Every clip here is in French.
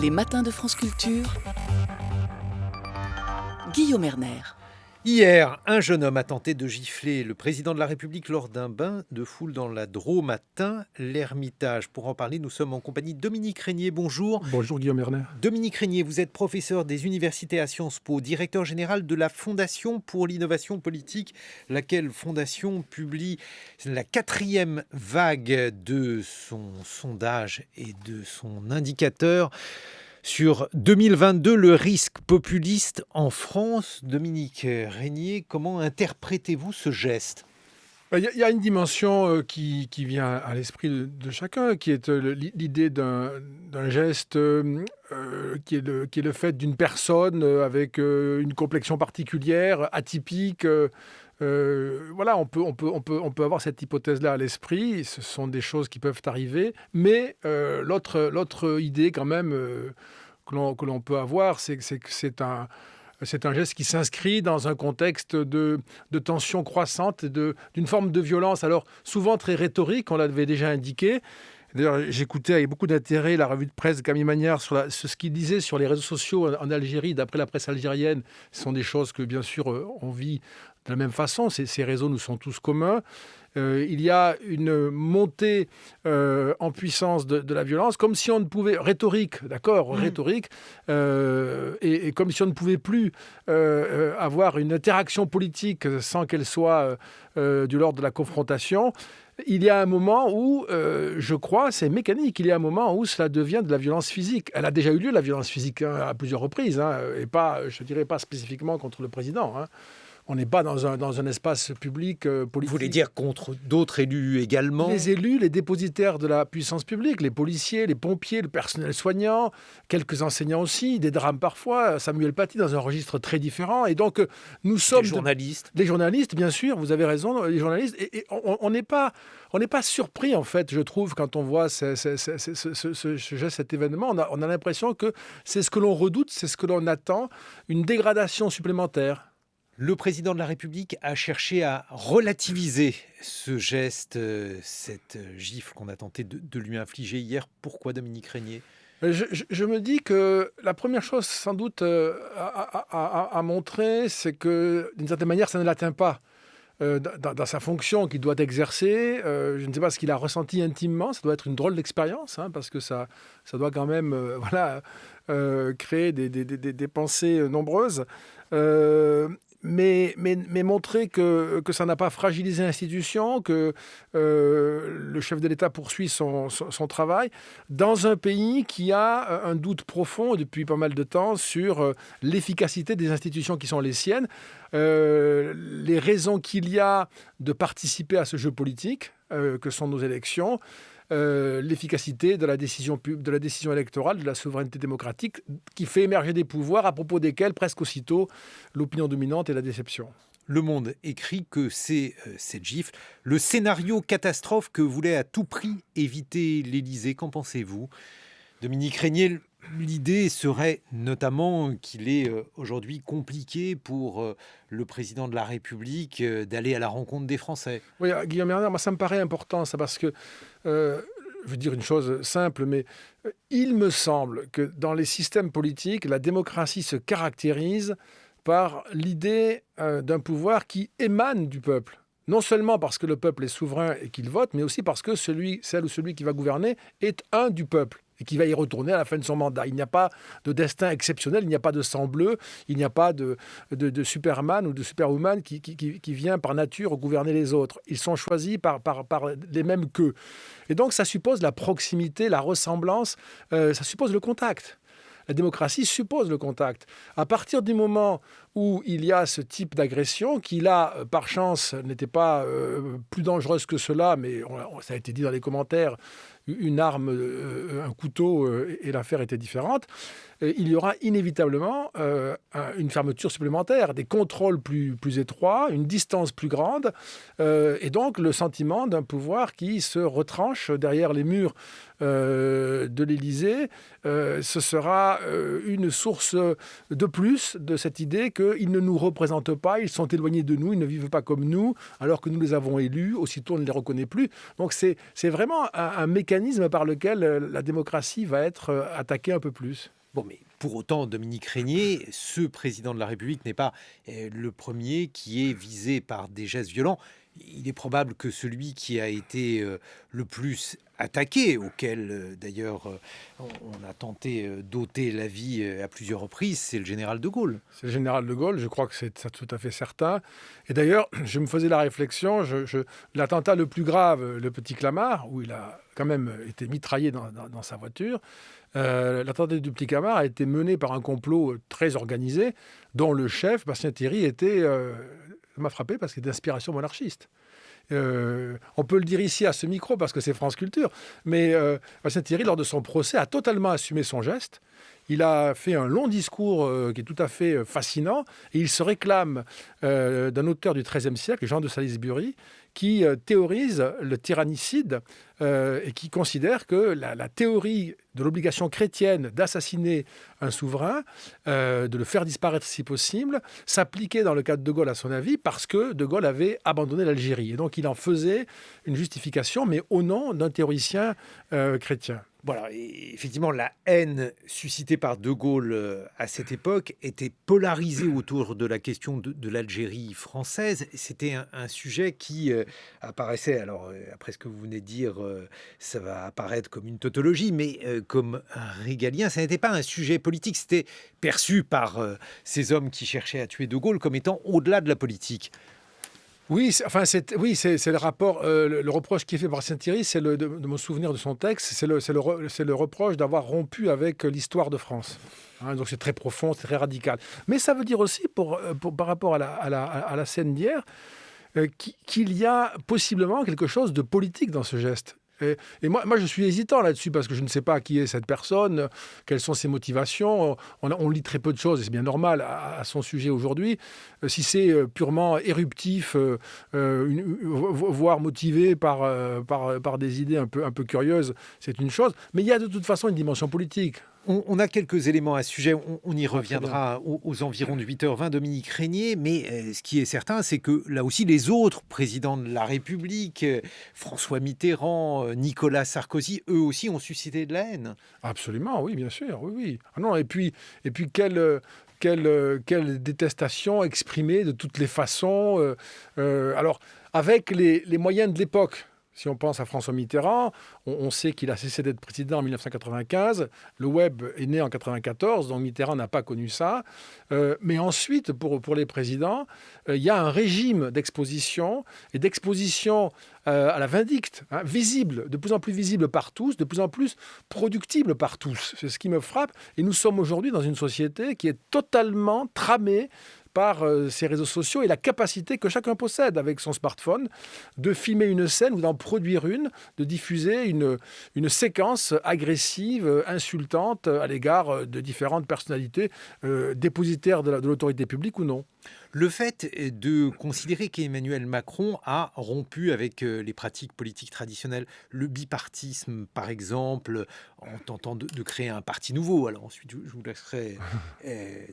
Les matins de France Culture. Guillaume Erner. Hier, un jeune homme a tenté de gifler le président de la République lors d'un bain de foule dans la Drôme à Tain-l'Hermitage. Pour en parler, nous sommes en compagnie de Dominique Régnier. Bonjour. Bonjour Guillaume Erner. Dominique Régnier, vous êtes professeur des universités à Sciences Po, directeur général de la Fondation pour l'innovation politique, laquelle fondation publie la 4e vague de son sondage et de son indicateur sur 2022, le risque populiste en France. Dominique Régnier, comment interprétez-vous ce geste ? Il y a une dimension qui vient à l'esprit de chacun, qui est l'idée d'un geste qui est le fait d'une personne avec une complexion particulière, atypique. Voilà, on peut avoir cette hypothèse-là à l'esprit. Ce sont des choses qui peuvent arriver. Mais l'autre idée quand même que l'on peut avoir, c'est que c'est un geste qui s'inscrit dans un contexte de tension croissante, d'une forme de violence, alors souvent très rhétorique, on l'avait déjà indiqué. D'ailleurs, j'écoutais avec beaucoup d'intérêt la revue de presse de Camille Magnard sur ce qu'il disait sur les réseaux sociaux en Algérie, d'après la presse algérienne. Ce sont des choses que, bien sûr, on vit de la même façon. Ces réseaux nous sont tous communs. Il y a une montée en puissance de la violence, comme si on ne pouvait... Rhétorique, d'accord, rhétorique. Et comme si on ne pouvait plus avoir une interaction politique sans qu'elle soit de l'ordre de la confrontation. Il y a un moment où, je crois, c'est mécanique, il y a un moment où cela devient de la violence physique. Elle a déjà eu lieu, la violence physique, à plusieurs reprises, et pas, je ne dirais pas spécifiquement contre le président. On n'est pas dans un espace public politique. Vous voulez dire contre d'autres élus également ? Les élus, les dépositaires de la puissance publique, les policiers, les pompiers, le personnel soignant, quelques enseignants aussi, des drames parfois. Samuel Paty dans un registre très différent. Et donc, nous sommes... Les journalistes. Les journalistes, bien sûr, vous avez raison, les journalistes. Et on n'est pas surpris, en fait, je trouve, quand on voit ce geste, cet événement. On a l'impression que c'est ce que l'on redoute, c'est ce que l'on attend, une dégradation supplémentaire. Le président de la République a cherché à relativiser ce geste, cette gifle qu'on a tenté de lui infliger hier. Pourquoi, Dominique Régnier ? Je me dis que la première chose, sans doute, à montrer, c'est que, d'une certaine manière, ça ne l'atteint pas. Dans sa fonction qu'il doit exercer, je ne sais pas ce qu'il a ressenti intimement, ça doit être une drôle d'expérience, parce que ça doit quand même créer des pensées nombreuses. Mais montrer que ça n'a pas fragilisé l'institution, que le chef de l'État poursuit son travail dans un pays qui a un doute profond depuis pas mal de temps sur l'efficacité des institutions qui sont les siennes, les raisons qu'il y a de participer à ce jeu politique que sont nos élections, l'efficacité de la décision électorale, de la souveraineté démocratique, qui fait émerger des pouvoirs à propos desquels, presque aussitôt, l'opinion dominante est la déception. Le Monde écrit que c'est cette gifle, le scénario catastrophe que voulait à tout prix éviter l'Élysée. Qu'en pensez-vous ? Dominique Régnier, l'idée serait notamment qu'il est aujourd'hui compliqué pour le président de la République d'aller à la rencontre des Français. Oui, Guillaume Erner, moi ça me paraît important, ça, parce que je veux dire une chose simple, mais il me semble que dans les systèmes politiques, la démocratie se caractérise par l'idée d'un pouvoir qui émane du peuple. Non seulement parce que le peuple est souverain et qu'il vote, mais aussi parce que celle ou celui qui va gouverner est un du peuple et qui va y retourner à la fin de son mandat. Il n'y a pas de destin exceptionnel, il n'y a pas de sang bleu, il n'y a pas de Superman ou de Superwoman qui vient par nature gouverner les autres. Ils sont choisis par les mêmes qu'eux. Et donc ça suppose la proximité, la ressemblance, ça suppose le contact. La démocratie suppose le contact. À partir du moment où il y a ce type d'agression, qui là, par chance, n'était pas plus dangereuse que cela, mais ça a été dit dans les commentaires, une arme, un couteau, et l'affaire était différente, il y aura inévitablement une fermeture supplémentaire, des contrôles plus étroits, une distance plus grande, et donc le sentiment d'un pouvoir qui se retranche derrière les murs de l'Élysée. Ce sera une source de plus de cette idée que qu'ils ne nous représentent pas, ils sont éloignés de nous, ils ne vivent pas comme nous, alors que nous les avons élus, aussitôt on ne les reconnaît plus. Donc c'est vraiment un mécanisme par lequel la démocratie va être attaquée un peu plus. Bon, mais pour autant, Dominique Régnier, ce président de la République n'est pas le premier qui est visé par des gestes violents. Il est probable que celui qui a été le plus attaqué, auquel d'ailleurs on a tenté d'ôter la vie à plusieurs reprises, c'est le général de Gaulle. C'est le général de Gaulle, je crois que c'est ça tout à fait certain. Et d'ailleurs, je me faisais la réflexion, l'attentat le plus grave, le petit Clamart, où il a quand même été mitraillé dans sa voiture, l'attentat du petit Clamart a été mené par un complot très organisé, dont le chef, Bastien Thierry, était... ça m'a frappé parce qu'il est d'inspiration monarchiste. On peut le dire ici à ce micro parce que c'est France Culture, mais Bastien Thierry, lors de son procès, a totalement assumé son geste. Il a fait un long discours qui est tout à fait fascinant et il se réclame d'un auteur du XIIIe siècle, Jean de Salisbury, qui théorise le tyrannicide et qui considère que la théorie de l'obligation chrétienne d'assassiner un souverain, de le faire disparaître si possible, s'appliquait dans le cas de De Gaulle à son avis parce que De Gaulle avait abandonné l'Algérie. Et donc il en faisait une justification, mais au nom d'un théoricien chrétien. Voilà, et effectivement, la haine suscitée par De Gaulle à cette époque était polarisée autour de la question de l'Algérie française. C'était un sujet qui apparaissait, alors après ce que vous venez de dire, ça va apparaître comme une tautologie, mais comme un régalien. Ça n'était pas un sujet politique, c'était perçu par ces hommes qui cherchaient à tuer De Gaulle comme étant au-delà de la politique. Oui, c'est le rapport, le reproche qui est fait par Saint-Thierry, c'est de mon souvenir de son texte, c'est le reproche d'avoir rompu avec l'histoire de France. Hein, donc c'est très profond, c'est très radical. Mais ça veut dire aussi, par rapport à la scène d'hier, qu'il y a possiblement quelque chose de politique dans ce geste. Et moi, je suis hésitant là-dessus parce que je ne sais pas qui est cette personne, quelles sont ses motivations. On lit très peu de choses, et c'est bien normal à son sujet aujourd'hui. Si c'est purement éruptif, voire motivé par des idées un peu curieuses, c'est une chose. Mais il y a de toute façon une dimension politique. On a quelques éléments à ce sujet, on y reviendra aux environs de 8h20, Dominique Régnier, mais ce qui est certain, c'est que là aussi les autres présidents de la République, François Mitterrand, Nicolas Sarkozy, eux aussi ont suscité de la haine. Absolument, oui, bien sûr, oui. Ah non, et puis quelle détestation exprimée de toutes les façons. Alors, avec les moyens de l'époque. Si on pense à François Mitterrand, on sait qu'il a cessé d'être président en 1995. Le web est né en 1994, donc Mitterrand n'a pas connu ça. Mais ensuite, pour les présidents, il y a un régime d'exposition et d'exposition à la vindicte, hein, visible, de plus en plus visible par tous, de plus en plus productible par tous. C'est ce qui me frappe. Et nous sommes aujourd'hui dans une société qui est totalement tramée par ces réseaux sociaux et la capacité que chacun possède avec son smartphone de filmer une scène ou d'en produire une, de diffuser une séquence agressive, insultante à l'égard de différentes personnalités dépositaires de l'autorité publique ou non. Le fait de considérer qu'Emmanuel Macron a rompu avec les pratiques politiques traditionnelles, le bipartisme par exemple, en tentant de créer un parti nouveau. Alors ensuite, je vous laisserai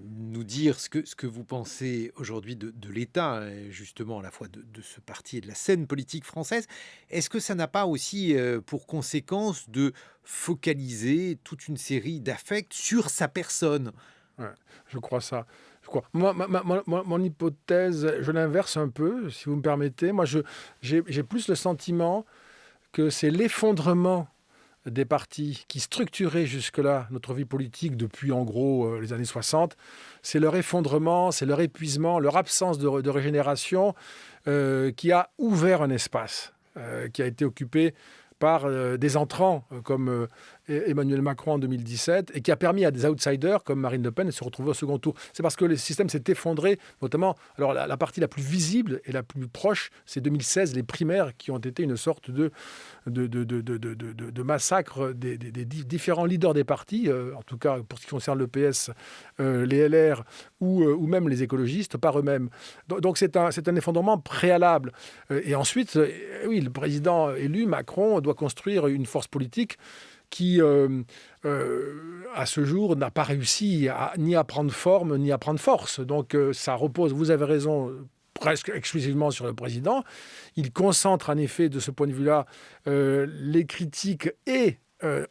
nous dire ce que vous pensez aujourd'hui de l'État, justement à la fois de ce parti et de la scène politique française. Est-ce que ça n'a pas aussi pour conséquence de focaliser toute une série d'affects sur sa personne ? Ouais, je crois ça. Moi, mon hypothèse, je l'inverse un peu, si vous me permettez. Moi, j'ai plus le sentiment que c'est l'effondrement des partis qui structuraient jusque-là notre vie politique depuis, en gros, les années 60. C'est leur effondrement, c'est leur épuisement, leur absence de régénération qui a ouvert un espace qui a été occupé par des entrants comme Emmanuel Macron en 2017 et qui a permis à des outsiders comme Marine Le Pen de se retrouver au second tour. C'est parce que le système s'est effondré, notamment, alors la partie la plus visible et la plus proche, c'est 2016, les primaires qui ont été une sorte de massacre des différents leaders des partis, en tout cas pour ce qui concerne le PS, les LR ou même les écologistes par eux-mêmes. Donc c'est un effondrement préalable. Et ensuite, oui, le président élu, Macron, doit construire une force politique qui, à ce jour, n'a pas réussi ni à prendre forme, ni à prendre force. Donc ça repose, vous avez raison, presque exclusivement sur le président. Il concentre en effet, de ce point de vue-là, les critiques et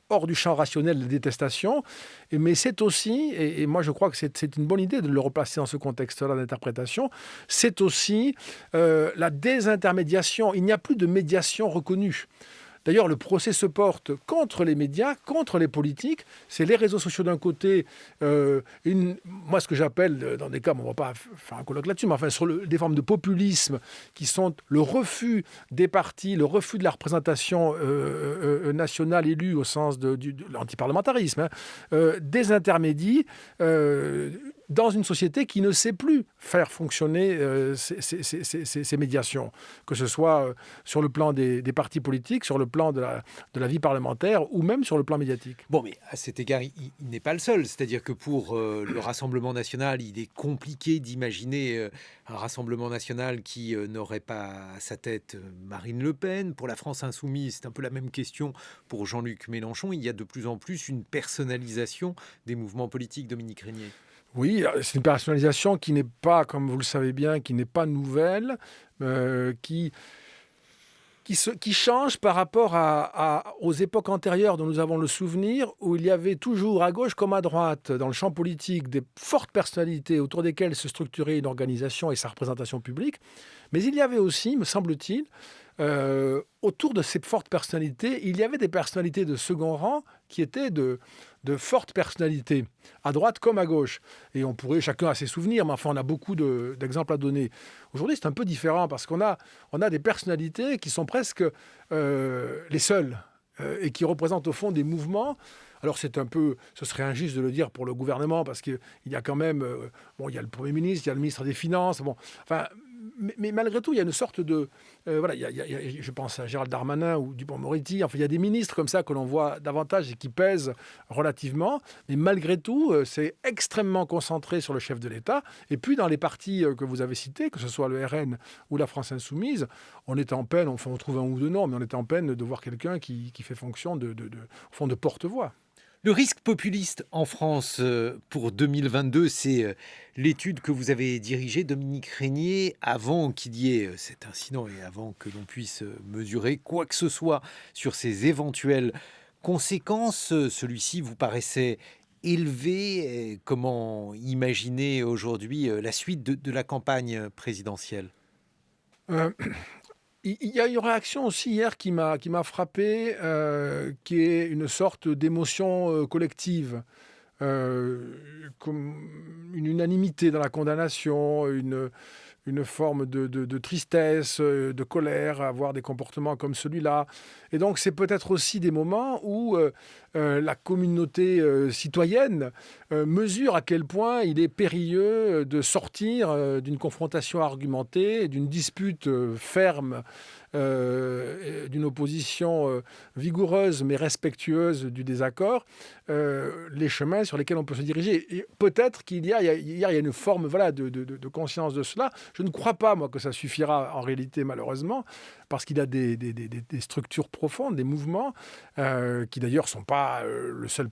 hors du champ rationnel de détestation. Mais c'est aussi, et moi je crois que c'est une bonne idée de le replacer dans ce contexte-là d'interprétation, c'est aussi la désintermédiation. Il n'y a plus de médiation reconnue. D'ailleurs, le procès se porte contre les médias, contre les politiques. C'est les réseaux sociaux d'un côté, moi ce que j'appelle, dans des cas, on ne va pas faire un colloque là-dessus, mais enfin sur des formes de populisme qui sont le refus des partis, le refus de la représentation nationale élue au sens de l'antiparlementarisme, des intermédiaires dans une société qui ne sait plus faire fonctionner ces médiations, que ce soit sur le plan des partis politiques, sur le plan de la vie parlementaire ou même sur le plan médiatique. Bon, mais à cet égard, il n'est pas le seul. C'est-à-dire que pour le Rassemblement national, il est compliqué d'imaginer un Rassemblement national qui n'aurait pas à sa tête Marine Le Pen. Pour la France insoumise, c'est un peu la même question pour Jean-Luc Mélenchon. Il y a de plus en plus une personnalisation des mouvements politiques, Dominique Régnier. Oui, c'est une personnalisation qui n'est pas, comme vous le savez bien, qui n'est pas nouvelle, qui change par rapport aux époques antérieures dont nous avons le souvenir, où il y avait toujours, à gauche comme à droite, dans le champ politique, des fortes personnalités autour desquelles se structurait une organisation et sa représentation publique. Mais il y avait aussi, me semble-t-il, autour de ces fortes personnalités, il y avait des personnalités de second rang qui étaient de fortes personnalités, à droite comme à gauche. Et on pourrait, chacun a ses souvenirs, mais enfin on a beaucoup d'exemples à donner. Aujourd'hui, c'est un peu différent parce qu'on a des personnalités qui sont presque les seules et qui représentent au fond des mouvements. Alors ce serait injuste de le dire pour le gouvernement parce qu'il y a quand même, il y a le Premier ministre, il y a le ministre des Finances, mais malgré tout, il y a une sorte de... je pense à Gérald Darmanin ou Dupond-Moretti. Enfin, il y a des ministres comme ça que l'on voit davantage et qui pèsent relativement. Mais malgré tout, c'est extrêmement concentré sur le chef de l'État. Et puis, dans les partis que vous avez cités, que ce soit le RN ou la France Insoumise, on est en peine, on trouve un ou deux noms, mais on est en peine de voir quelqu'un qui fait fonction au fond, de porte-voix. Le risque populiste en France pour 2022, c'est l'étude que vous avez dirigée, Dominique Régnier, avant qu'il y ait cet incident et avant que l'on puisse mesurer quoi que ce soit sur ses éventuelles conséquences. Celui-ci vous paraissait élevé. Comment imaginer aujourd'hui la suite de la campagne présidentielle ? Il y a une réaction aussi hier qui m'a frappé, qui est une sorte d'émotion collective, comme une unanimité dans la condamnation, une forme de tristesse, de colère à avoir des comportements comme celui-là. Et donc c'est peut-être aussi des moments où la communauté citoyenne mesure à quel point il est périlleux de sortir d'une confrontation argumentée, d'une dispute ferme, d'une opposition vigoureuse mais respectueuse du désaccord, les chemins sur lesquels on peut se diriger. Et peut-être qu'il y a une forme de conscience de cela. Je ne crois pas, moi, que ça suffira en réalité, malheureusement, parce qu'il y a des structures profondes, des mouvements qui d'ailleurs ne sont pas le seul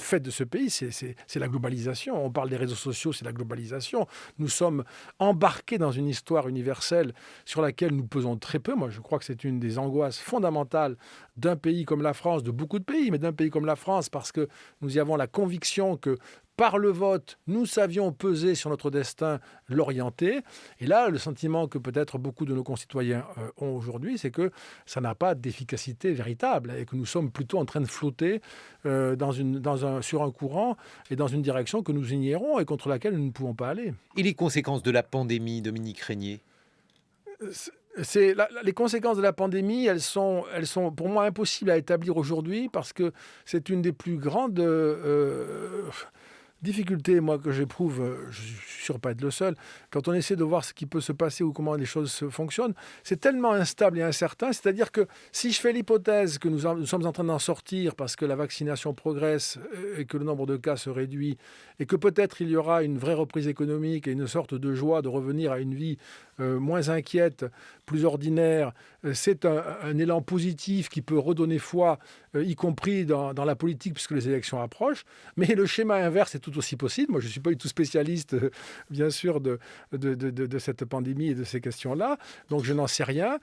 fait de ce pays, c'est la globalisation. On parle des réseaux sociaux, c'est la globalisation. Nous sommes embarqués dans une histoire universelle sur laquelle nous pesons très peu. Moi, je crois que c'est une des angoisses fondamentales d'un pays comme la France, de beaucoup de pays, mais d'un pays comme la France, parce que nous y avons la conviction que par le vote, nous savions peser sur notre destin, l'orienter. Et là, le sentiment que peut-être beaucoup de nos concitoyens ont aujourd'hui, c'est que ça n'a pas d'efficacité véritable et que nous sommes plutôt en train de flotter sur un courant et dans une direction que nous ignorons et contre laquelle nous ne pouvons pas aller. Et les conséquences de la pandémie, Dominique Régnier ? Les conséquences de la pandémie, elles sont pour moi impossibles à établir aujourd'hui parce que c'est une des plus grandes difficulté, moi, que j'éprouve, je suis sûr pas être le seul, quand on essaie de voir ce qui peut se passer ou comment les choses fonctionnent, c'est tellement instable et incertain. C'est-à-dire que si je fais l'hypothèse que nous sommes en train d'en sortir parce que la vaccination progresse et que le nombre de cas se réduit et que peut-être il y aura une vraie reprise économique et une sorte de joie de revenir à une vie moins inquiète, plus ordinaire, c'est un élan positif qui peut redonner foi, y compris dans la politique puisque les élections approchent. Mais le schéma inverse est tout aussi possible. Moi, je ne suis pas du tout spécialiste, bien sûr, de cette pandémie et de ces questions-là. Donc, je n'en sais rien.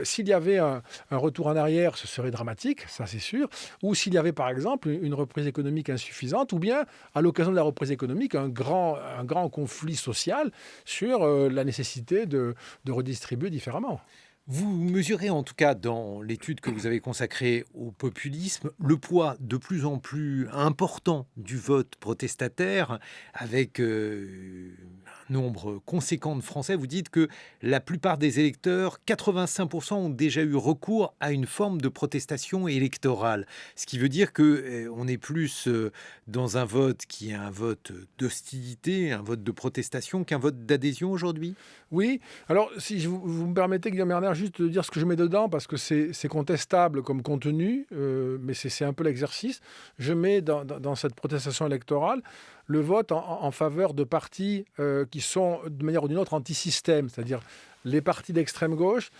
S'il y avait un retour en arrière, ce serait dramatique, ça c'est sûr. Ou s'il y avait, par exemple, une reprise économique insuffisante, ou bien, à l'occasion de la reprise économique, un grand conflit social sur la nécessité de redistribuer différemment. Vous mesurez en tout cas dans l'étude que vous avez consacrée au populisme le poids de plus en plus important du vote protestataire avec un nombre conséquent de Français. Vous dites que la plupart des électeurs, 85%, ont déjà eu recours à une forme de protestation électorale. Ce qui veut dire qu'on est plus dans un vote qui est un vote d'hostilité, un vote de protestation qu'un vote d'adhésion aujourd'hui. Oui, alors si vous me permettez, Guillaume Erner, juste de dire ce que je mets dedans, parce que c'est contestable comme contenu, mais c'est un peu l'exercice. Je mets dans cette protestation électorale le vote en faveur de partis qui sont, de manière ou d'une autre, anti-système, c'est-à-dire les partis d'extrême gauche,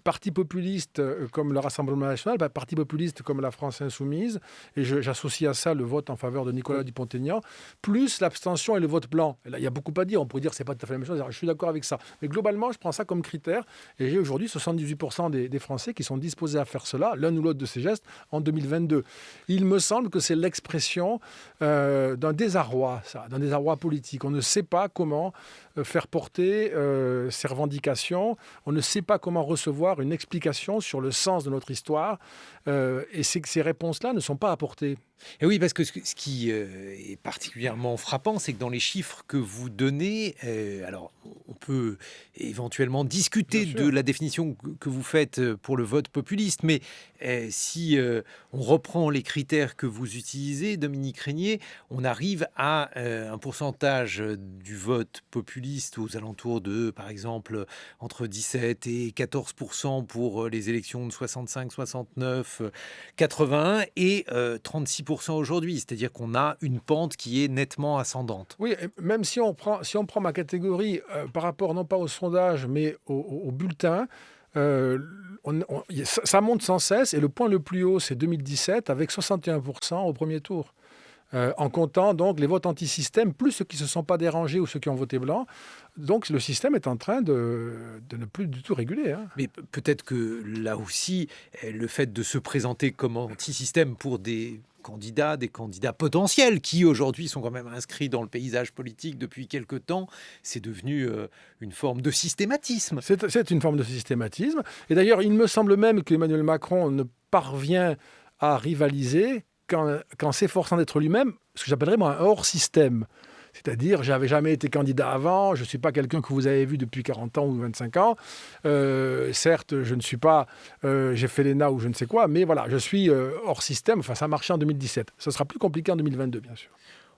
partis populistes comme le Rassemblement national, partis populistes comme la France insoumise, et j'associe à ça le vote en faveur de Nicolas Dupont-Aignan, plus l'abstention et le vote blanc. Et là, il y a beaucoup à dire, on pourrait dire que ce n'est pas tout à fait la même chose, alors, je suis d'accord avec ça. Mais globalement, je prends ça comme critère, et j'ai aujourd'hui 78% des Français qui sont disposés à faire cela, l'un ou l'autre de ces gestes, en 2022. Il me semble que c'est l'expression d'un désarroi, d'un désarroi politique. On ne sait pas comment faire porter ces revendications, on ne sait pas comment recevoir une explication sur le sens de notre histoire, et c'est que ces réponses-là ne sont pas apportées. Et oui, parce que ce qui est particulièrement frappant, c'est que dans les chiffres que vous donnez, alors on peut éventuellement discuter de la définition que vous faites pour le vote populiste, mais si on reprend les critères que vous utilisez, Dominique Régnier, on arrive à un pourcentage du vote populiste aux alentours de, par exemple, entre 17 et 14% pour les élections de 65, 69, 81 et 36% aujourd'hui, c'est-à-dire qu'on a une pente qui est nettement ascendante. Oui, même si on prend ma catégorie par rapport non pas au sondage mais au bulletin, ça monte sans cesse et le point le plus haut c'est 2017 avec 61% au premier tour. En comptant donc les votes anti-système, plus ceux qui ne se sont pas dérangés ou ceux qui ont voté blanc. Donc le système est en train de ne plus du tout réguler. Hein. Mais peut-être que là aussi, le fait de se présenter comme anti-système pour des candidats potentiels qui aujourd'hui sont quand même inscrits dans le paysage politique depuis quelque temps, c'est devenu une forme de systématisme. C'est une forme de systématisme. Et d'ailleurs, il me semble même qu'Emmanuel Macron ne parvient à rivaliser qu'en s'efforçant d'être lui-même, ce que j'appellerais moi un hors-système. C'est-à-dire, je n'avais jamais été candidat avant, je ne suis pas quelqu'un que vous avez vu depuis 40 ans ou 25 ans. Certes, je ne suis pas, j'ai fait l'ENA ou je ne sais quoi, mais voilà, je suis hors système. Enfin, ça a marché en 2017. Ce sera plus compliqué en 2022, bien sûr.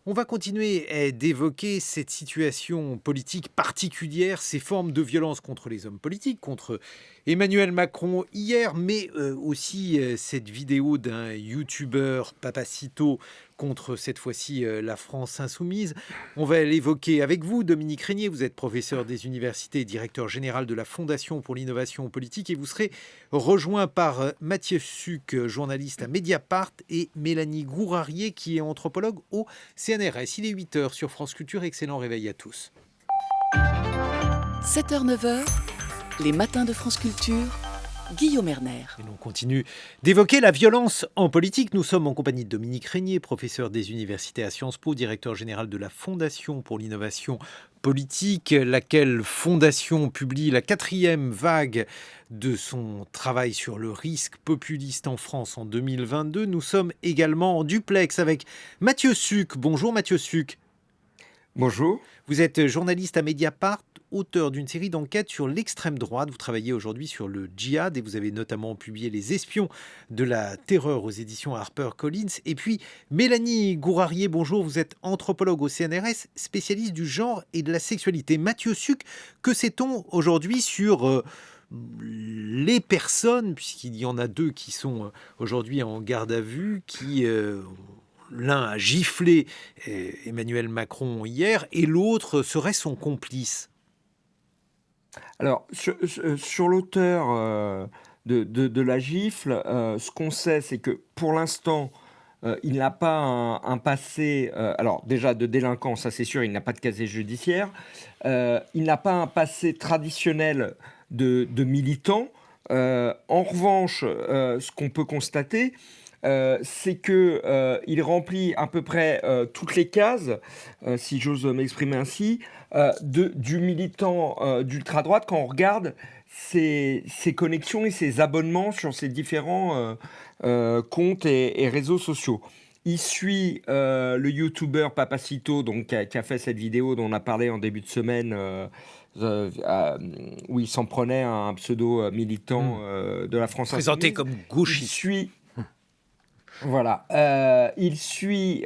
On va continuer d'évoquer cette situation politique particulière, ces formes de violence contre les hommes politiques, contre Emmanuel Macron hier, mais aussi cette vidéo d'un youtubeur, Papacito, contre cette fois-ci la France insoumise. On va l'évoquer avec vous, Dominique Régnier. Vous êtes professeur des universités et directeur général de la Fondation pour l'innovation politique et vous serez rejoint par Mathieu Suc, journaliste à Mediapart, et Mélanie Gourarier, qui est anthropologue au CNRS. Il est 8h sur France Culture. Excellent réveil à tous. 7h, 9h, les matins de France Culture. Guillaume Erner. Et l'on continue d'évoquer la violence en politique. Nous sommes en compagnie de Dominique Régnier, professeur des universités à Sciences Po, directeur général de la Fondation pour l'innovation politique, laquelle fondation publie la 4e vague de son travail sur le risque populiste en France en 2022. Nous sommes également en duplex avec Mathieu Suc. Bonjour Mathieu Suc. Bonjour. Vous êtes journaliste à Mediapart auteur d'une série d'enquêtes sur l'extrême droite. Vous travaillez aujourd'hui sur le djihad et vous avez notamment publié Les espions de la terreur aux éditions HarperCollins. Et puis Mélanie Gourarier, bonjour, vous êtes anthropologue au CNRS, spécialiste du genre et de la sexualité. Mathieu Sucre, que sait-on aujourd'hui sur les personnes, puisqu'il y en a 2 qui sont aujourd'hui en garde à vue, qui... l'un a giflé Emmanuel Macron hier et l'autre serait son complice. Alors, sur l'auteur de la gifle, ce qu'on sait, c'est que pour l'instant, il n'a pas un passé, alors déjà de délinquant, ça c'est sûr, il n'a pas de casier judiciaire, il n'a pas un passé traditionnel de militant. En revanche, ce qu'on peut constater, c'est qu'il remplit à peu près toutes les cases, si j'ose m'exprimer ainsi, du militant d'ultra-droite quand on regarde ses connexions et ses abonnements sur ses différents comptes et réseaux sociaux. Il suit le youtubeur Papacito, donc, qui a fait cette vidéo dont on a parlé en début de semaine, où il s'en prenait à un pseudo-militant de la France présenté Insoumise. comme gauchiste. Il suit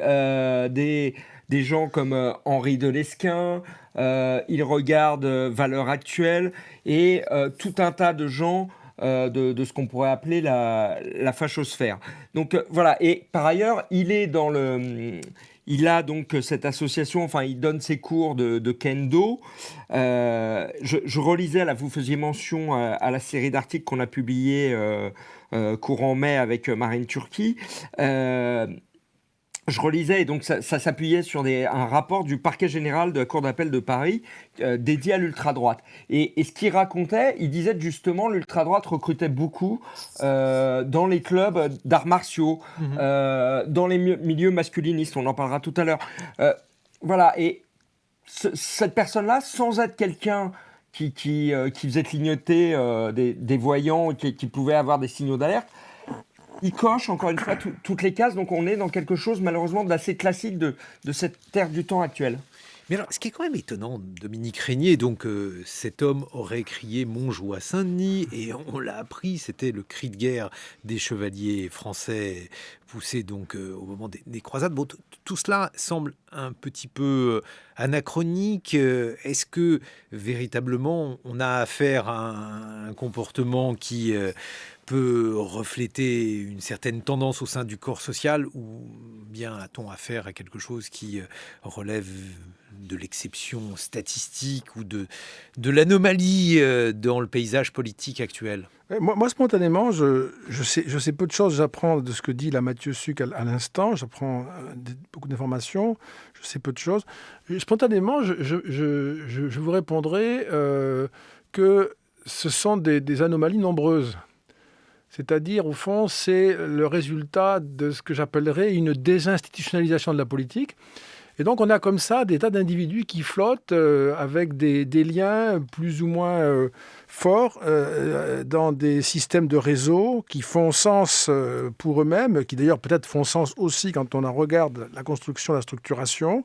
des gens comme Henri Delesquin, il regarde Valeurs Actuelles et tout un tas de gens de ce qu'on pourrait appeler la fachosphère. Donc voilà, et par ailleurs, il a donc cette association, enfin il donne ses cours de kendo. Je relisais, là vous faisiez mention à la série d'articles qu'on a publié courant mai avec Marine Turki. Je relisais, et donc ça s'appuyait sur un rapport du parquet général de la Cour d'appel de Paris dédié à l'ultra-droite. Et ce qu'il racontait, il disait justement l'ultra-droite recrutait beaucoup dans les clubs d'arts martiaux, dans les milieux masculinistes, on en parlera tout à l'heure. Voilà, et cette personne-là, sans être quelqu'un qui faisait clignoter des voyants, qui pouvait avoir des signaux d'alerte, il coche encore une fois toutes les cases, donc on est dans quelque chose malheureusement d'assez classique de cette ère du temps actuelle. Mais alors, ce qui est quand même étonnant, Dominique Régnier, donc cet homme aurait crié Montjoie à Saint-Denis, et on l'a appris, c'était le cri de guerre des chevaliers français poussé donc au moment des croisades. Bon, tout cela semble un petit peu anachronique. Est-ce que véritablement on a affaire à un comportement qui peut refléter une certaine tendance au sein du corps social, ou bien a-t-on affaire à quelque chose qui relève de l'exception statistique ou de l'anomalie dans le paysage politique actuel? Moi, spontanément, je sais peu de choses. J'apprends de ce que dit la Mathieu Sucre à l'instant. J'apprends beaucoup d'informations. Je sais peu de choses. Spontanément, je vous répondrai que ce sont des anomalies nombreuses. C'est-à-dire, au fond, c'est le résultat de ce que j'appellerais une désinstitutionnalisation de la politique. Et donc, on a comme ça des tas d'individus qui flottent avec des liens plus ou moins forts dans des systèmes de réseau qui font sens pour eux-mêmes, qui d'ailleurs peut-être font sens aussi quand on en regarde la construction, la structuration.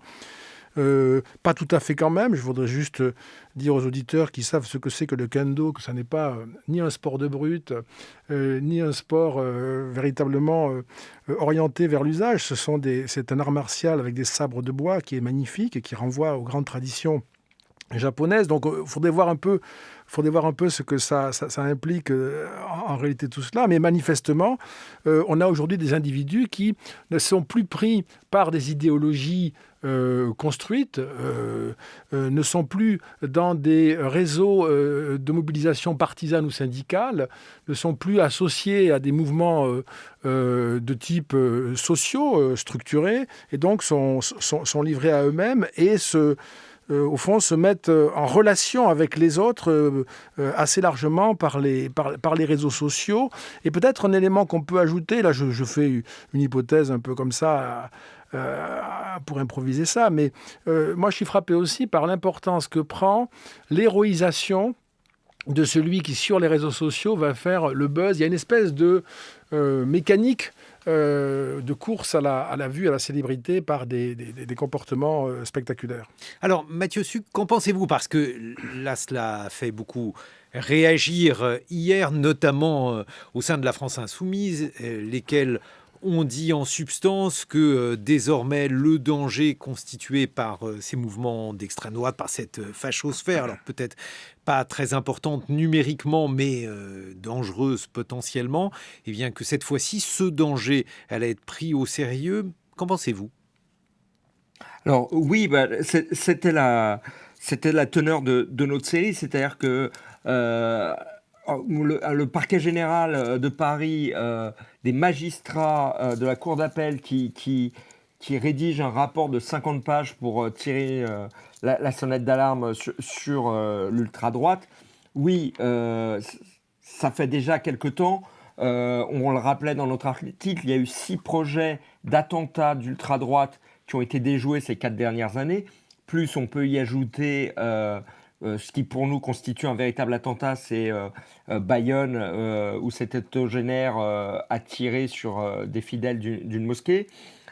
Pas tout à fait quand même. Je voudrais juste dire aux auditeurs qui savent ce que c'est que le kendo, que ça n'est pas ni un sport de brute, ni un sport véritablement orienté vers l'usage. C'est un art martial avec des sabres de bois qui est magnifique et qui renvoie aux grandes traditions japonaises. Donc, il faudrait voir un peu ce que ça implique en réalité tout cela. Mais manifestement, on a aujourd'hui des individus qui ne sont plus pris par des idéologies construites, ne sont plus dans des réseaux de mobilisation partisane ou syndicale, ne sont plus associés à des mouvements de type sociaux, structurés, et donc sont livrés à eux-mêmes et au fond, se mettent en relation avec les autres assez largement par les réseaux sociaux. Et peut-être un élément qu'on peut ajouter, là je fais une hypothèse un peu comme ça pour improviser ça, mais moi je suis frappé aussi par l'importance que prend l'héroïsation de celui qui, sur les réseaux sociaux, va faire le buzz. Il y a une espèce de mécanique de course à la vue, à la célébrité par des comportements spectaculaires. Alors, Mathieu Suc, qu'en pensez-vous? Parce que là, cela a fait beaucoup réagir hier, notamment au sein de la France Insoumise, lesquels ont dit en substance que désormais le danger constitué par ces mouvements d'extrême droite, par cette fachosphère, alors peut-être pas très importante numériquement, mais dangereuse potentiellement, et bien que cette fois-ci, ce danger allait être pris au sérieux. Qu'en pensez-vous? Alors oui, c'était la teneur de notre série, c'est-à-dire que le parquet général de Paris, des magistrats de la cour d'appel qui rédigent un rapport de 50 pages pour tirer la sonnette d'alarme sur l'ultra-droite. Oui, ça fait déjà quelque temps. On le rappelait dans notre article, il y a eu 6 projets d'attentats d'ultra-droite qui ont été déjoués ces 4 dernières années. Plus on peut y ajouter ce qui pour nous constitue un véritable attentat, c'est Bayonne, où cet octogénaire a tiré sur des fidèles d'une mosquée.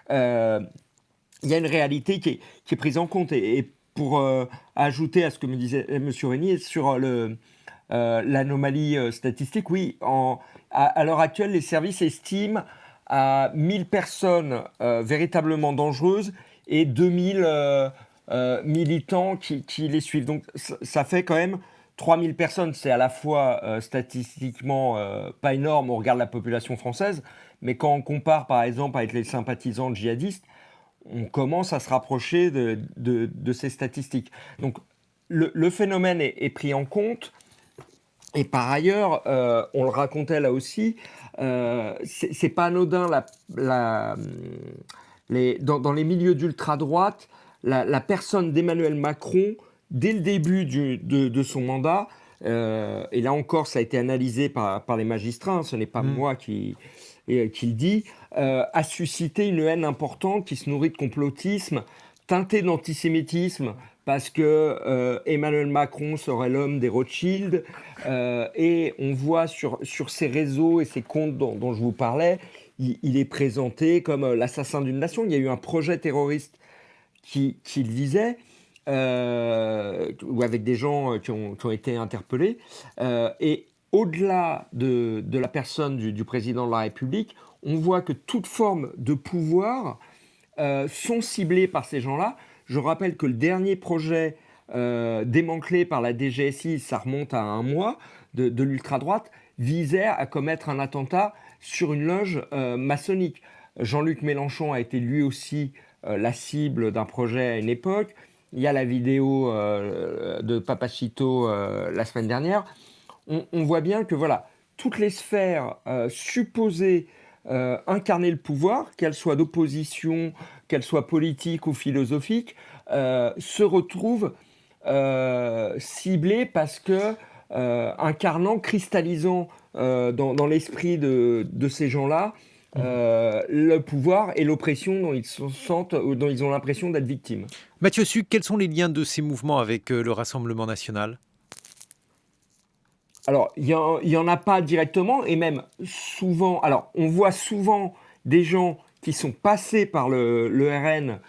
Il y a une réalité qui est prise en compte. Et pour ajouter à ce que me disait M. Régnier sur l'anomalie statistique, oui, à l'heure actuelle, les services estiment à 1000 personnes véritablement dangereuses et 2000 militants qui les suivent. Donc ça fait quand même 3000 personnes. C'est à la fois statistiquement pas énorme, on regarde la population française, mais quand on compare par exemple avec les sympathisants djihadistes, on commence à se rapprocher de ces statistiques. Donc le phénomène est pris en compte. Et par ailleurs, on le racontait là aussi, c'est pas anodin dans les milieux d'ultra-droite, la personne d'Emmanuel Macron, dès le début de son mandat, et là encore ça a été analysé par les magistrats, hein, ce n'est pas moi qui le dit, a suscité une haine importante qui se nourrit de complotisme, teintée d'antisémitisme, parce que Emmanuel Macron serait l'homme des Rothschild, et on voit sur ces réseaux et ces comptes dont je vous parlais, il est présenté comme l'assassin d'une nation. Il y a eu un projet terroriste qui le visait, ou avec des gens qui ont été interpellés, et au-delà de la personne du président de la République, on voit que toute forme de pouvoir sont ciblées par ces gens-là. Je rappelle que le dernier projet démantelé par la DGSI, ça remonte à 1 mois, de l'ultra-droite, visait à commettre un attentat sur une loge maçonnique. Jean-Luc Mélenchon a été lui aussi la cible d'un projet à une époque. Il y a la vidéo de Papacito la semaine dernière. On voit bien que voilà, toutes les sphères supposées incarner le pouvoir, qu'elles soient d'opposition, qu'elles soient politiques ou philosophiques, se retrouvent ciblées parce que incarnant, cristallisant dans l'esprit de ces gens-là le pouvoir et l'oppression dont dont ils ont l'impression d'être victimes. Mathieu Suc, quels sont les liens de ces mouvements avec le Rassemblement national? Alors, il y en a pas directement, et même souvent... Alors, on voit souvent des gens qui sont passés par le RN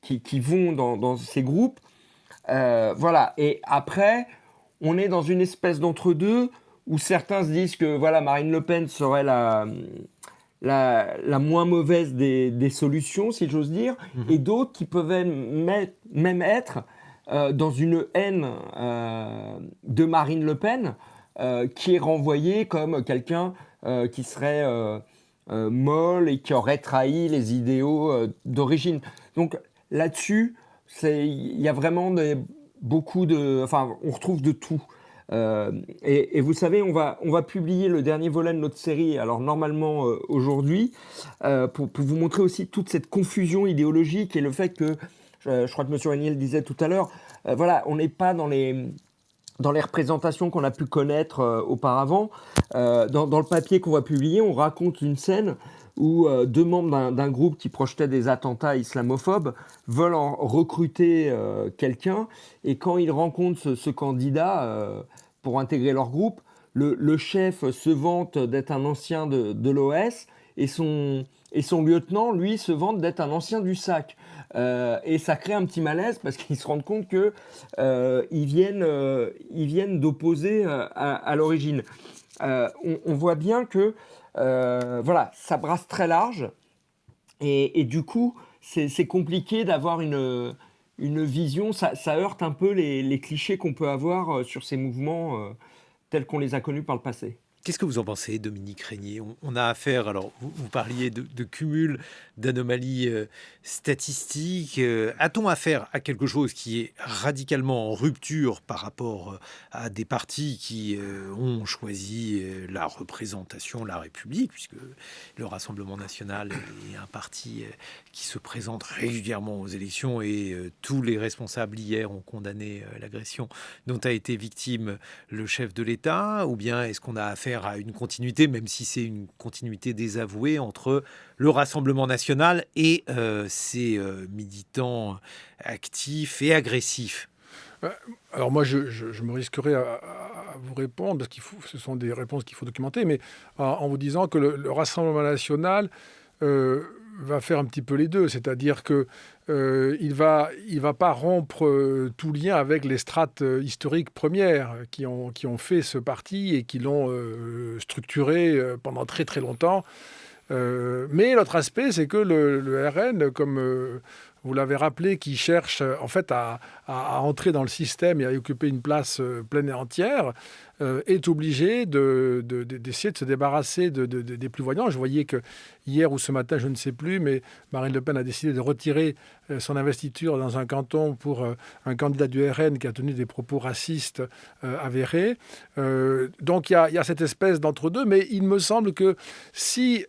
qui vont dans ces groupes. Voilà. Et après, on est dans une espèce d'entre-deux où certains se disent que voilà, Marine Le Pen serait la moins mauvaise des solutions, si j'ose dire, et d'autres qui peuvent même être dans une haine de Marine Le Pen, qui est renvoyée comme quelqu'un qui serait molle et qui aurait trahi les idéaux d'origine. Donc là-dessus, il y a vraiment beaucoup de... Enfin, on retrouve de tout. Et vous savez, on va publier le dernier volet de notre série, alors normalement aujourd'hui, pour vous montrer aussi toute cette confusion idéologique et le fait que, je crois que M. Régnier le disait tout à l'heure, voilà, on n'est pas dans les représentations qu'on a pu connaître auparavant. Dans le papier qu'on va publier, on raconte une scène où 2 membres d'un groupe qui projetait des attentats islamophobes veulent en recruter quelqu'un, et quand ils rencontrent ce candidat pour intégrer leur groupe, le chef se vante d'être un ancien de l'OS, et son lieutenant, lui, se vante d'être un ancien du SAC. Et ça crée un petit malaise parce qu'ils se rendent compte qu'ils viennent d'opposer à l'origine. On voit bien que ça brasse très large et du coup, c'est compliqué d'avoir une vision. Ça heurte un peu les clichés qu'on peut avoir sur ces mouvements tels qu'on les a connus par le passé. Qu'est-ce que vous en pensez, Dominique Régnier ? On a affaire, alors vous parliez de cumul d'anomalies statistiques. A-t-on affaire à quelque chose qui est radicalement en rupture par rapport à des partis qui ont choisi la représentation, la République, puisque le Rassemblement national est un parti qui se présente régulièrement aux élections et tous les responsables hier ont condamné l'agression dont a été victime le chef de l'État, ou bien est-ce qu'on a affaire à une continuité, même si c'est une continuité désavouée, entre le Rassemblement national et ses militants actifs et agressifs? Alors moi, je me risquerai à vous répondre, parce que ce sont des réponses qu'il faut documenter, mais en vous disant que le Rassemblement national va faire un petit peu les deux, c'est-à-dire que il va pas rompre tout lien avec les strates historiques premières qui ont fait ce parti et qui l'ont structuré pendant très très longtemps. Mais l'autre aspect, c'est que le RN, comme vous l'avez rappelé, qui cherche en fait à entrer dans le système et à y occuper une place pleine et entière, est obligé d'essayer de se débarrasser des plus voyants. Je voyais que hier ou ce matin, je ne sais plus, mais Marine Le Pen a décidé de retirer son investiture dans un canton pour un candidat du RN qui a tenu des propos racistes avérés. Donc il y a cette espèce d'entre-deux, mais il me semble que si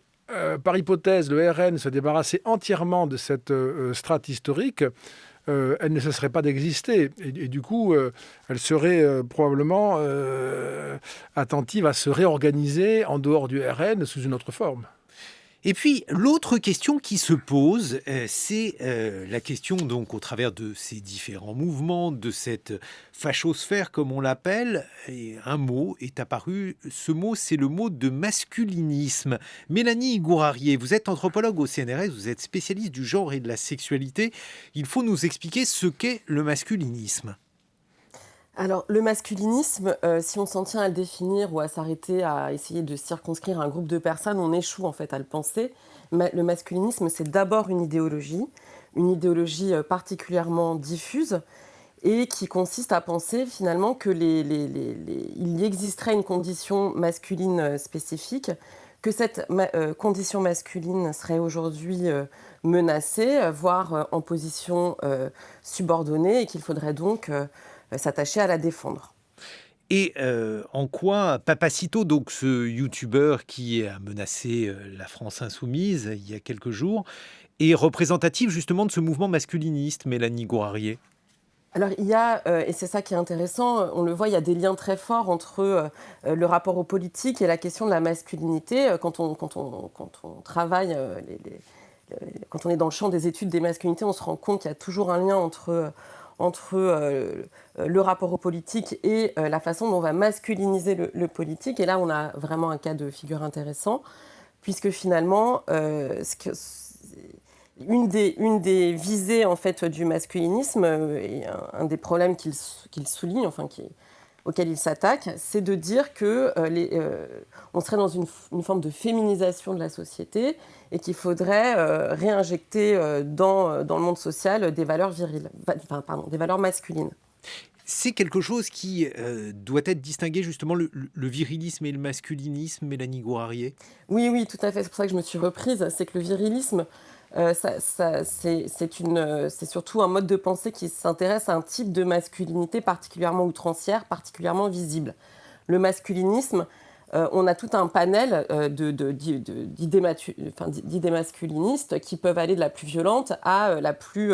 par hypothèse, le RN se débarrassait entièrement de cette strate historique, elle ne cesserait pas d'exister. Et du coup, elle serait probablement attentive à se réorganiser en dehors du RN sous une autre forme. Et puis, l'autre question qui se pose, c'est la question, donc, au travers de ces différents mouvements, de cette fachosphère, comme on l'appelle, et un mot est apparu. Ce mot, c'est le mot de masculinisme. Mélanie Gourarier, vous êtes anthropologue au CNRS, vous êtes spécialiste du genre et de la sexualité. Il faut nous expliquer ce qu'est le masculinisme. Alors, le masculinisme, si on s'en tient à le définir ou à s'arrêter à essayer de circonscrire un groupe de personnes, on échoue en fait à le penser. Le masculinisme, c'est d'abord une idéologie particulièrement diffuse et qui consiste à penser finalement que il y existerait une condition masculine spécifique, que cette condition masculine serait aujourd'hui menacée, voire en position subordonnée, et qu'il faudrait donc s'attacher à la défendre. Et en quoi Papacito, donc ce youtubeur qui a menacé la France insoumise il y a quelques jours, est représentatif justement de ce mouvement masculiniste, Mélanie Gourarier? Alors il y a, et c'est ça qui est intéressant, on le voit, il y a des liens très forts entre le rapport aux politiques et la question de la masculinité. Quand on travaille, quand on est dans le champ des études des masculinités, on se rend compte qu'il y a toujours un lien entre le rapport aux politiques et la façon dont on va masculiniser le politique. Et là, on a vraiment un cas de figure intéressant, puisque finalement, une des visées en fait, du masculinisme, et un des problèmes qu'il souligne, auquel il s'attaque, c'est de dire que on serait dans une forme de féminisation de la société et qu'il faudrait réinjecter dans le monde social des valeurs des valeurs masculines. C'est quelque chose qui doit être distingué, justement, le virilisme et le masculinisme, Mélanie Gourarier? Oui, tout à fait. C'est pour ça que je me suis reprise. C'est que le virilisme, c'est surtout un mode de pensée qui s'intéresse à un type de masculinité particulièrement outrancière, particulièrement visible. Le masculinisme, on a tout un panel d'idées masculinistes qui peuvent aller de la plus violente à la plus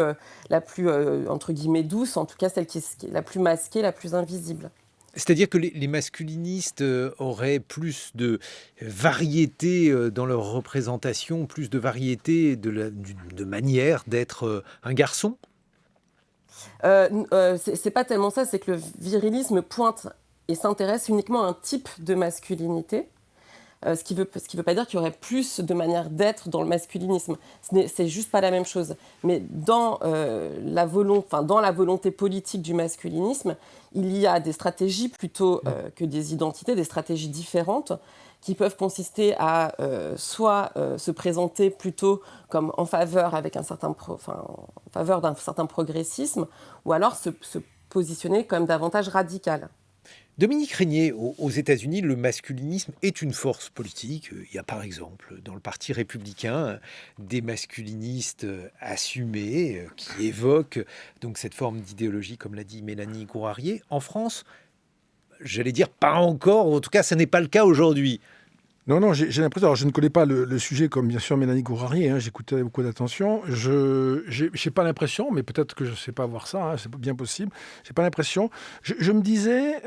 entre guillemets douce, en tout cas celle qui est la plus masquée, la plus invisible. C'est-à-dire que les masculinistes auraient plus de variété dans leur représentation, plus de variété de manière d'être un garçon? C'est pas tellement ça, c'est que le virilisme pointe et s'intéresse uniquement à un type de masculinité, ce qui veut pas dire qu'il y aurait plus de manières d'être dans le masculinisme. C'est juste pas la même chose. Mais dans la volonté politique du masculinisme, il y a des stratégies plutôt que des identités, des stratégies différentes qui peuvent consister à soit se présenter plutôt comme en faveur en faveur d'un certain progressisme, ou alors se positionner comme davantage radical. Dominique Régnier, aux États-Unis, le masculinisme est une force politique. Il y a par exemple dans le Parti républicain des masculinistes assumés qui évoquent donc cette forme d'idéologie, comme l'a dit Mélanie Gourarier. En France, j'allais dire pas encore, en tout cas, ce n'est pas le cas aujourd'hui. Non, j'ai l'impression, alors je ne connais pas le sujet comme bien sûr Mélanie Gourarier, j'écoutais avec beaucoup d'attention. Je n'ai pas l'impression, mais peut-être que je ne sais pas voir ça, c'est bien possible. Je n'ai pas l'impression. Je me disais,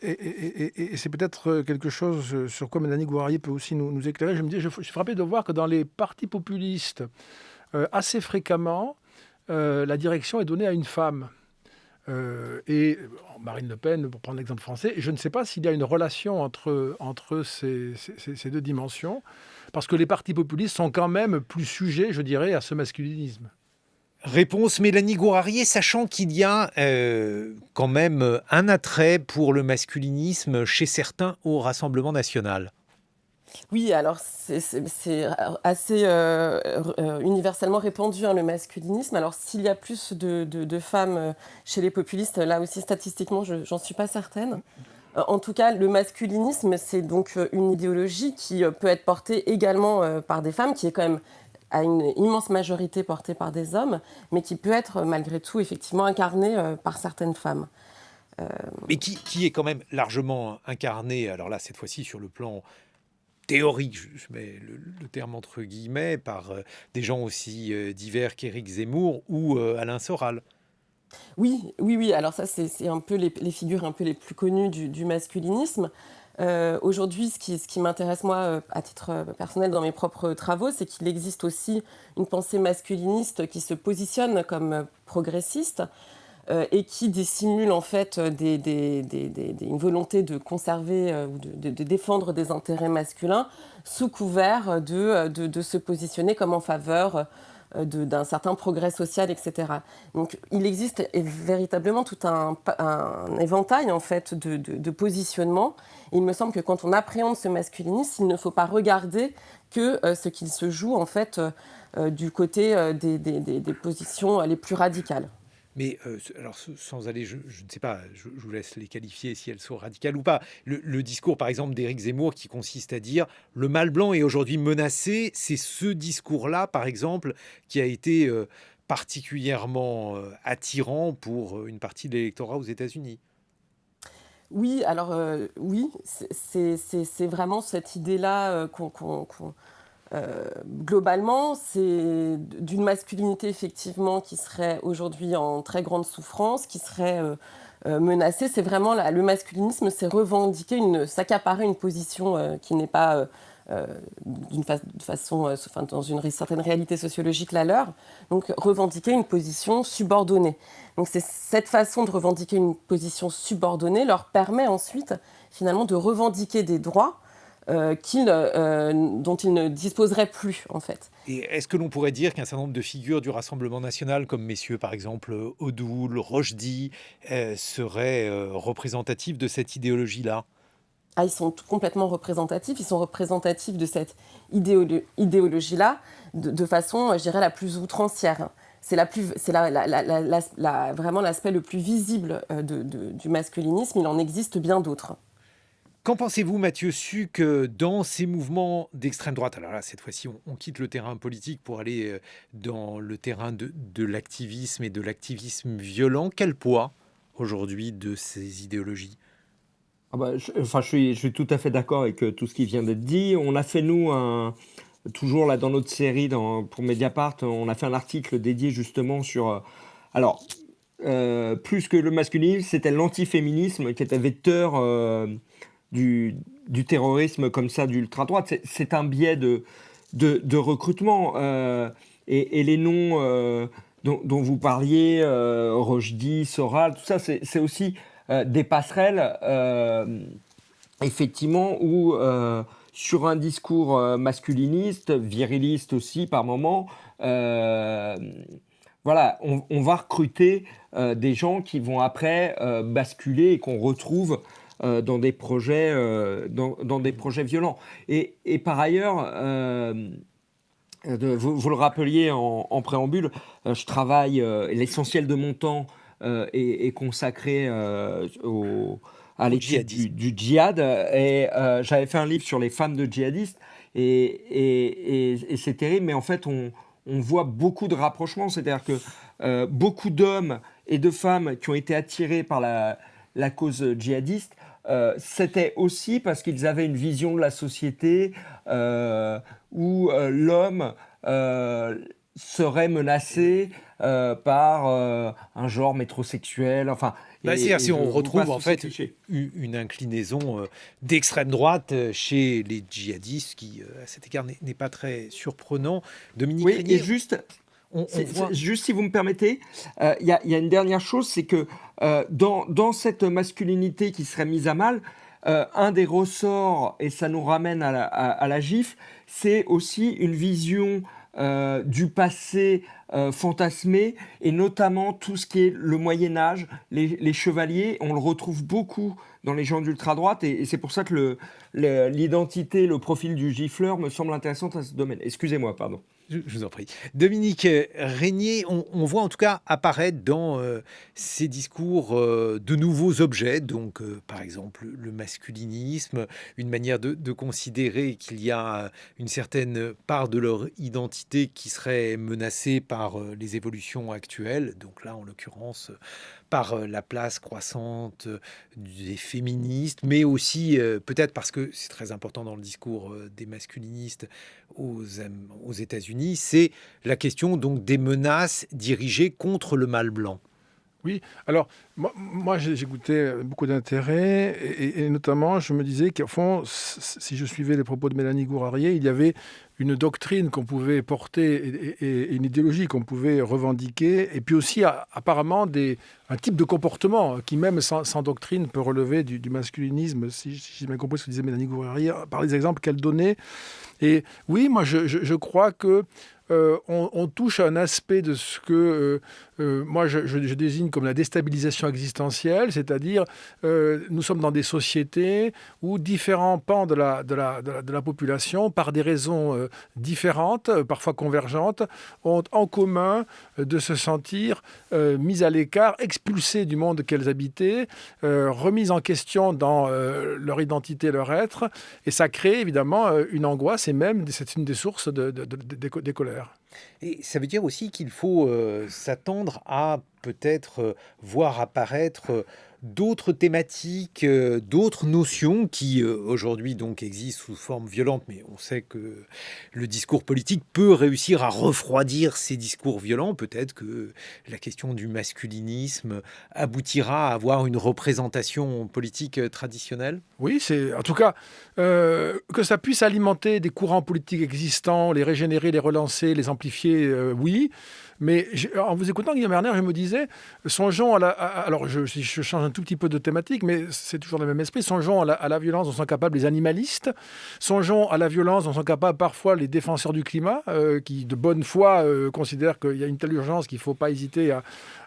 et c'est peut-être quelque chose sur quoi Mélanie Gourarier peut aussi nous éclairer, je me disais, je suis frappé de voir que dans les partis populistes, assez fréquemment, la direction est donnée à une femme. Marine Le Pen, pour prendre l'exemple français, je ne sais pas s'il y a une relation entre ces deux dimensions, parce que les partis populistes sont quand même plus sujets, je dirais, à ce masculinisme. Réponse Mélanie Gourarier, sachant qu'il y a quand même un attrait pour le masculinisme chez certains au Rassemblement national. Oui, alors c'est assez universellement répandu, le masculinisme. Alors s'il y a plus de femmes chez les populistes, là aussi statistiquement, j'en suis pas certaine. En tout cas, le masculinisme, c'est donc une idéologie qui peut être portée également par des femmes, qui est quand même à une immense majorité portée par des hommes, mais qui peut être malgré tout effectivement incarnée par certaines femmes. Mais qui est quand même largement incarnée, alors là, cette fois-ci, sur le plan théorique, je mets le terme entre guillemets, par des gens aussi divers qu'Éric Zemmour ou Alain Soral. Oui. Alors ça, c'est un peu les figures un peu les plus connues du masculinisme. Aujourd'hui, ce qui m'intéresse, moi, à titre personnel, dans mes propres travaux, c'est qu'il existe aussi une pensée masculiniste qui se positionne comme progressiste et qui dissimule en fait une volonté de conserver ou de défendre des intérêts masculins sous couvert de se positionner comme en faveur d'un certain progrès social, etc. Donc il existe véritablement tout un éventail en fait de positionnement. Et il me semble que quand on appréhende ce masculinisme, il ne faut pas regarder que ce qu'il se joue en fait du côté des positions les plus radicales. Mais alors, sans aller, je ne sais pas, je vous laisse les qualifier si elles sont radicales ou pas. Le discours, par exemple, d'Éric Zemmour qui consiste à dire le mâle blanc est aujourd'hui menacé, c'est ce discours-là, par exemple, qui a été particulièrement attirant pour une partie de l'électorat aux États-Unis. Oui, alors oui, c'est vraiment cette idée-là globalement, c'est d'une masculinité effectivement qui serait aujourd'hui en très grande souffrance, qui serait menacée. C'est vraiment le masculinisme, c'est s'accaparer une position qui n'est pas dans une certaine réalité sociologique la leur. Donc revendiquer une position subordonnée. Donc c'est cette façon de revendiquer une position subordonnée leur permet ensuite finalement de revendiquer des droits dont ils ne disposeraient plus, en fait. Et est-ce que l'on pourrait dire qu'un certain nombre de figures du Rassemblement national, comme messieurs, par exemple, Odoul, Rochdy, seraient représentatifs de cette idéologie-là ? Ils sont complètement représentatifs. Ils sont représentatifs de cette idéologie-là de façon, je dirais, la plus outrancière. C'est vraiment l'aspect le plus visible du masculinisme. Il en existe bien d'autres. Qu'en pensez-vous, Mathieu Suc, dans ces mouvements d'extrême droite ? Alors là, cette fois-ci, on quitte le terrain politique pour aller dans le terrain de l'activisme et de l'activisme violent. Quel poids, aujourd'hui, de ces idéologies ? Je suis tout à fait d'accord avec tout ce qui vient d'être dit. On a fait, nous, toujours là dans notre série pour Mediapart, on a fait un article dédié justement sur... plus que le masculinisme, c'était l'antiféminisme qui était vecteur... Du terrorisme comme ça, d'ultra-droite. C'est un biais de recrutement. Et les noms dont vous parliez, Rochdy, Soral, tout ça, c'est aussi des passerelles, effectivement, où sur un discours masculiniste, viriliste aussi par moment. Voilà, on va recruter des gens qui vont après basculer et qu'on retrouve dans des projets violents. Et par ailleurs, vous le rappeliez en préambule, je travaille, l'essentiel de mon temps est consacré à l'étude du djihad. Et j'avais fait un livre sur les femmes de djihadistes. Et c'est terrible, mais en fait, on voit beaucoup de rapprochements. C'est-à-dire que beaucoup d'hommes et de femmes qui ont été attirés par la cause djihadiste, c'était aussi parce qu'ils avaient une vision de la société où l'homme serait menacé par un genre métrosexuel. Enfin, c'est-à-dire si on retrouve en fait une inclinaison d'extrême droite chez les djihadistes, qui à cet égard n'est pas très surprenant. Dominique Régnier, et juste si vous me permettez, il y a une dernière chose, c'est que dans cette masculinité qui serait mise à mal, un des ressorts, et ça nous ramène à la gifle, c'est aussi une vision du passé fantasmé, et notamment tout ce qui est le Moyen-Âge, les chevaliers. On le retrouve beaucoup dans les gens d'ultra-droite, et c'est pour ça que l'identité, le profil du gifleur me semble intéressant à ce domaine. Excusez-moi, pardon. Je vous en prie. Dominique Régnier, on voit en tout cas apparaître dans ces discours de nouveaux objets, donc par exemple le masculinisme, une manière de considérer qu'il y a une certaine part de leur identité qui serait menacée par les évolutions actuelles, donc là en l'occurrence par la place croissante des féministes, mais aussi peut-être parce que c'est très important dans le discours des masculinistes aux États-Unis, c'est la question donc des menaces dirigées contre le mâle blanc. Oui, alors moi j'ai goûté beaucoup d'intérêt et notamment je me disais qu'au fond, si je suivais les propos de Mélanie Gourarier, il y avait une doctrine qu'on pouvait porter et une idéologie qu'on pouvait revendiquer, et puis aussi apparemment un type de comportement qui même sans doctrine peut relever du masculinisme, si j'ai bien compris ce que disait Mélanie Gourarier, par les exemples qu'elle donnait. Et oui, moi je crois que on touche à un aspect de ce que moi je désigne comme la déstabilisation existentielle, c'est-à-dire nous sommes dans des sociétés où différents pans de la population, par des raisons différentes, parfois convergentes, ont en commun de se sentir mis à l'écart, expulsés du monde qu'elles habitaient, remis en question dans leur identité, leur être, et ça crée évidemment une angoisse, et même c'est une des sources des colères. Et ça veut dire aussi qu'il faut s'attendre à peut-être voir apparaître d'autres thématiques, d'autres notions qui aujourd'hui donc existent sous forme violente, mais on sait que le discours politique peut réussir à refroidir ces discours violents. Peut-être que la question du masculinisme aboutira à avoir une représentation politique traditionnelle. Oui, c'est en tout cas que ça puisse alimenter des courants politiques existants, les régénérer, les relancer, les amplifier, oui. Mais en vous écoutant, Guillaume Erner, je me disais, songeons alors je change un tout petit peu de thématique, mais c'est toujours le même esprit, songeons à la violence dont sont capables les animalistes, songeons à la violence dont sont capables parfois les défenseurs du climat, qui de bonne foi considèrent qu'il y a une telle urgence qu'il ne faut pas hésiter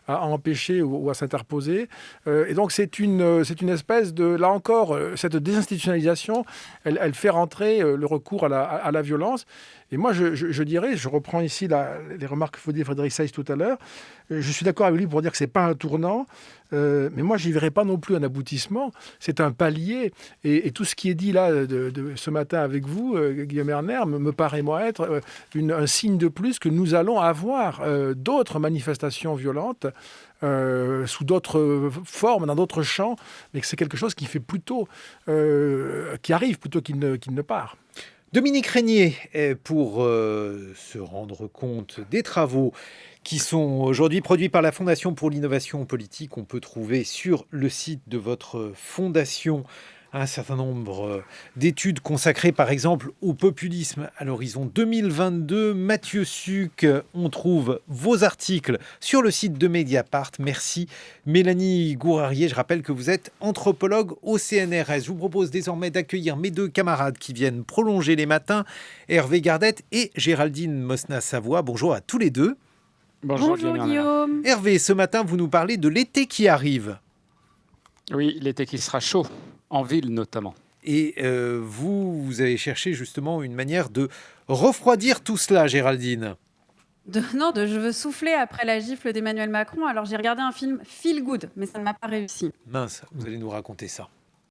à empêcher ou à s'interposer. Et donc c'est une espèce de, là encore, cette désinstitutionnalisation, elle fait rentrer le recours à la violence. Et moi, je dirais, je reprends ici les remarques que faisait Frédéric Seyss tout à l'heure, je suis d'accord avec lui pour dire que ce n'est pas un tournant, mais moi, je n'y verrais pas non plus un aboutissement, c'est un palier. Et tout ce qui est dit là de ce matin avec vous, Guillaume Erner, me paraît, moi, être un signe de plus que nous allons avoir d'autres manifestations violentes sous d'autres formes, dans d'autres champs, mais que c'est quelque chose qui fait plutôt, qui arrive plutôt qu'il ne part. Dominique Régnier, pour se rendre compte des travaux qui sont aujourd'hui produits par la Fondation pour l'innovation politique, on peut trouver sur le site de votre fondation un certain nombre d'études consacrées par exemple au populisme à l'horizon 2022. Mathieu Suc, on trouve vos articles sur le site de Mediapart. Merci Mélanie Gourarier. Je rappelle que vous êtes anthropologue au CNRS. Je vous propose désormais d'accueillir mes deux camarades qui viennent prolonger les matins, Hervé Gardette et Géraldine Mosna-Savoie. Bonjour à tous les deux. Bonjour Guillaume. Hervé, ce matin vous nous parlez de l'été qui arrive. Oui, l'été qui sera chaud, en ville notamment. Et vous avez cherché justement une manière de refroidir tout cela, Géraldine. Je veux souffler après la gifle d'Emmanuel Macron. Alors j'ai regardé un film feel good, mais ça ne m'a pas réussi. Mince, vous allez nous raconter ça.